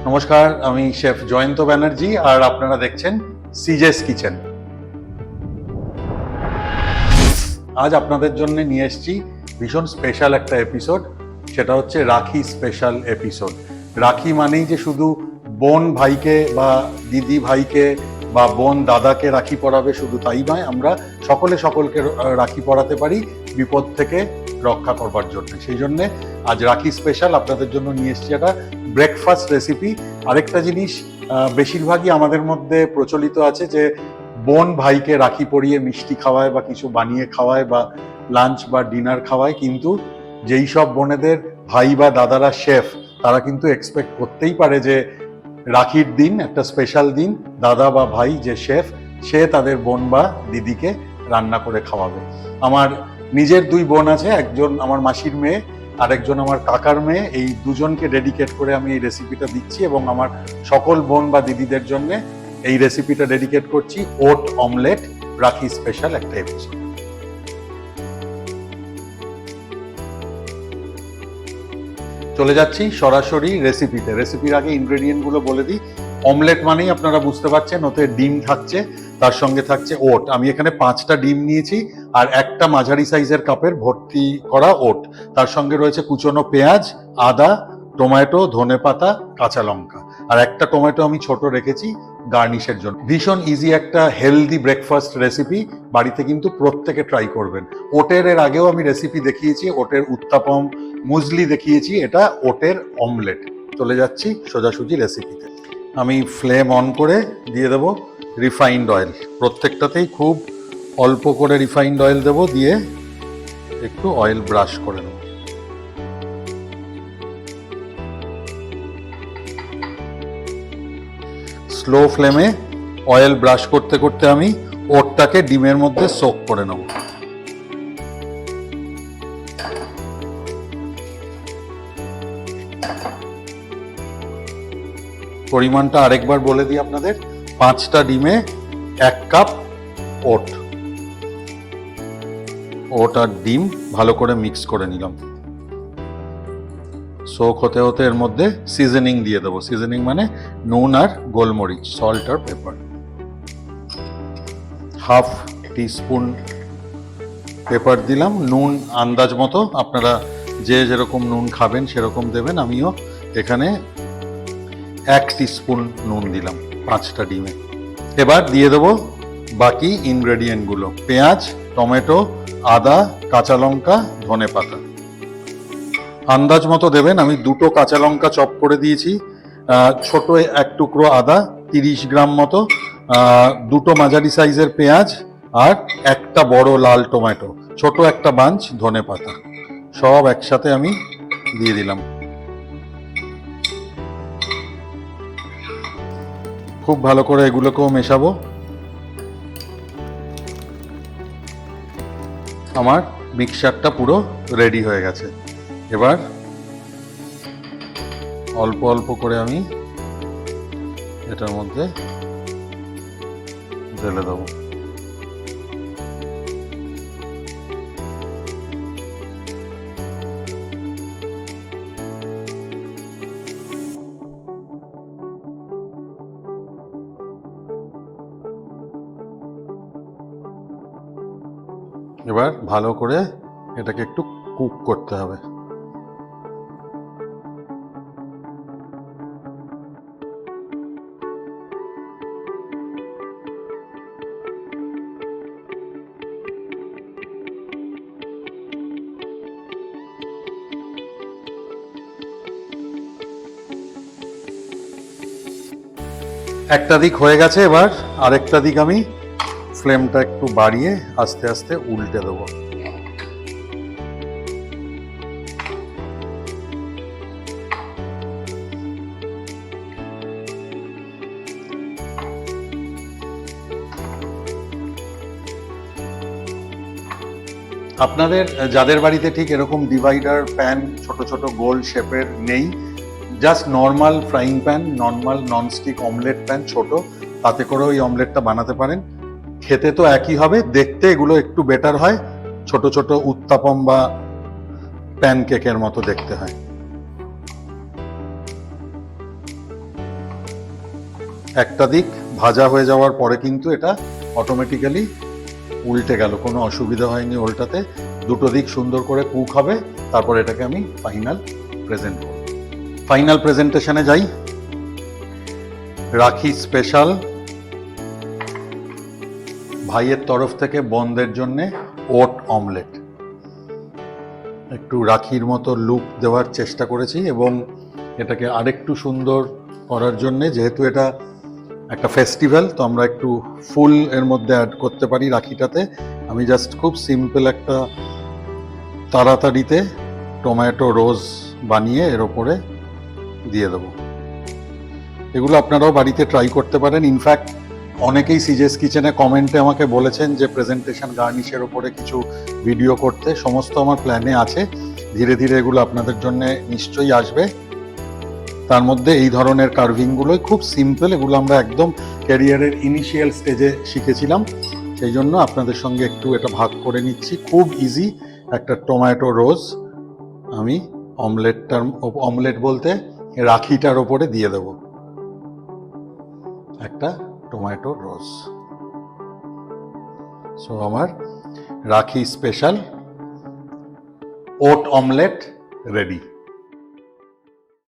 নমস্কার, আমি শেফ জয়ন্ত ব্যানার্জি আর আপনারা দেখছেন সিজেস কিচেন। আজ আপনাদের জন্য নিয়ে এসেছি ভীষণ স্পেশাল একটা এপিসোড, সেটা হচ্ছে রাখি স্পেশাল এপিসোড। রাখি মানেই যে শুধু বোন ভাইকে বা দিদি ভাইকে বা বোন দাদাকে রাখি পরাবে শুধু তাই নয়, আমরা সকলকে রাখি পরাতে পারি বিপদ থেকে রক্ষা করবার জন্য। সেই জন্য আজ রাখি স্পেশাল আপনাদের জন্য নিয়ে এসেছি একটা ব্রেকফাস্ট রেসিপি। আরেকটা জিনিস বেশিরভাগই আমাদের মধ্যে প্রচলিত আছে যে বোন ভাইকে রাখি পরিয়ে মিষ্টি খাওয়ায় বা কিছু বানিয়ে খাওয়ায় বা লাঞ্চ বা ডিনার খাওয়ায়, কিন্তু যেই সব বোনেদের ভাই বা দাদারা শেফ, তারা কিন্তু এক্সপেক্ট করতেই পারে যে রাখির দিন একটা স্পেশাল দিন, দাদা বা ভাই যে শেফ সে তাদের বোন বা দিদিকে রান্না করে খাওয়াবে। আমার নিজের দুই বোন আছে, একজন আমার মাসির মেয়ে আর একজন আমার কাকার মেয়ে। এই দুজনকে ডেডিকেট করে আমি এই রেসিপিটা দিচ্ছি এবং আমার সকল বোন বা দিদিদের জন্য এই রেসিপিটা ডেডিকেট করছি। ওট অমলেট রাখি স্পেশাল একটা এপিসোড। চলে যাচ্ছি সরাসরি রেসিপিতে। রেসিপির আগে ইনগ্রেডিয়েন্ট গুলো বলে দিই। অমলেট মানেই আপনারা বুঝতে পারছেন ওতে ডিম থাকছে, তার সঙ্গে থাকছে ওট। আমি এখানে 5টা ডিম নিয়েছি আর একটা মাঝারি সাইজের কাপের ভর্তি করা ওট। তার সঙ্গে রয়েছে কুচনো পেঁয়াজ, আদা, টমেটো, ধনেপাতা, কাঁচা লঙ্কা। আর একটা টমেটো আমি ছোট রেখেছি গার্নিশের জন্য। ভীষণ ইজি একটা হেলদি ব্রেকফাস্ট রেসিপি, বাড়িতে কিন্তু প্রত্যেকে ট্রাই করবেন। ওটের এর আগেও আমি রেসিপি দেখিয়েছি, ওটের উত্তাপম, মুজলি দেখিয়েছি, এটা ওটের অমলেট। চলে যাচ্ছি সোজাসুজি রেসিপিতে। আমি ফ্লেম অন করে দিয়ে দেবো রিফাইন্ড অয়েল। প্রত্যেকটাতেই খুব অল্প করে রিফাইন্ড অয়েল দেবো, দিয়ে একটু অয়েল ব্রাশ করে নেব। স্লো ফ্লেমে অয়েল ব্রাশ করতে করতে আমি ওটটাকে ডিমের মধ্যে সোক করে নেব। পরিমাণটা আরেকবার বলে দিই আপনাদের, 5টা ডিমে 1 কাপ ওট। ওট আর ডিম ভালো করে মিক্স করে নিলাম। সোক হতে হতে এর মধ্যে সিজনিং দিয়ে দেবো। সিজনিং মানে নুন আর গোলমরিচ, সল্ট আর পেপার। হাফ টিস্পুন পেপার দিলাম। নুন আন্দাজ মতো, আপনারা যে যেরকম নুন খাবেন সেরকম দেবেন। আমিও এখানে 1 টিস্পুন নুন দিলাম 5টা ডিমে। এবার দিয়ে দেবো বাকি ইনগ্রেডিয়েন্টগুলো: পেঁয়াজ, টমেটো, আদা, কাঁচা লঙ্কা, ধনেপাতা। আন্দাজ মতো দেবেন। আমি 2টো কাঁচা লঙ্কা চপ করে দিয়েছি, ছোট 1 টুকরো আদা 30 গ্রাম মতো, 2টো মাঝারি সাইজের পেঁয়াজ আর একটা বড় লাল টমেটো, ছোট একটা বাঞ্চ ধনেপাতা, সব একসাথে আমি দিয়ে দিলাম। খুব ভালো করে এগুলোকেও মেশাবো। আমার মিক্সচারটা পুরো রেডি হয়ে গেছে। এবার অল্প অল্প করে আমি এটার মধ্যে ঢেলে দেবো। এবার ভালো করে এটাকে একটু কুক করতে হবে। একটা দিক হয়ে গেছে, এবার আরেকটা দিক আমি ফ্লেমটা একটু বাড়িয়ে আস্তে আস্তে উল্টে দেবো। আপনাদের যাদের বাড়িতে ঠিক এরকম ডিভাইডার প্যান ছোট ছোট গোল শেপের নেই, just normal frying pan, normal nonstick omelette pan ছোট, তাতে করে ওই অমলেটটা বানাতে পারেন। খেতে তো একই হবে, দেখতে এগুলো একটু বেটার হয়, ছোট ছোট উত্তাপম বা প্যানকেকের মতো দেখতে হয়। একটা দিক ভাজা হয়ে যাওয়ার পরে কিন্তু এটা অটোমেটিক্যালি উল্টে গেল, কোনো অসুবিধা হয়নি উল্টাতে। দুটো দিক সুন্দর করে কুক হবে, তারপর এটাকে আমি ফাইনাল প্রেজেন্ট করব। ফাইনাল প্রেজেন্টেশনে যাই। রাখি স্পেশাল ভাইয়ের তরফ থেকে বোনদের জন্য ওট অমলেট। একটু রাখির মতো লুক দেওয়ার চেষ্টা করেছি এবং এটাকে আরেকটু সুন্দর করার জন্যে, যেহেতু এটা একটা ফেস্টিভ্যাল, তো আমরা একটু ফুল এর মধ্যে অ্যাড করতে পারি রাখিটাতে। আমি জাস্ট খুব সিম্পল একটা তাড়াতাড়িতে টমেটো রোজ বানিয়ে এর ওপরে দিয়ে দেবো। এগুলো আপনারাও বাড়িতে ট্রাই করতে পারেন। ইনফ্যাক্ট অনেকেই সিজেস কিচেনে কমেন্টে আমাকে বলেছেন যে প্রেজেন্টেশন গার্নিশের ওপরে কিছু ভিডিও করতে। সমস্ত আমার প্ল্যানে আছে, ধীরে ধীরে এগুলো আপনাদের জন্য নিশ্চয়ই আসবে। তার মধ্যে এই ধরনের কার্ভিংগুলোই খুব সিম্পল, এগুলো আমরা একদম ক্যারিয়ারের ইনিশিয়াল স্টেজে শিখেছিলাম, সেই জন্য আপনাদের সঙ্গে একটু এটা ভাগ করে নিচ্ছি। খুব ইজি একটা টমেটো রোজ আমি অমলেট বলতে রাখিটার ওপরে দিয়ে দেব একটা টমেটো রোজ। সো আমার রাখি স্পেশাল ওট অমলেট রেডি।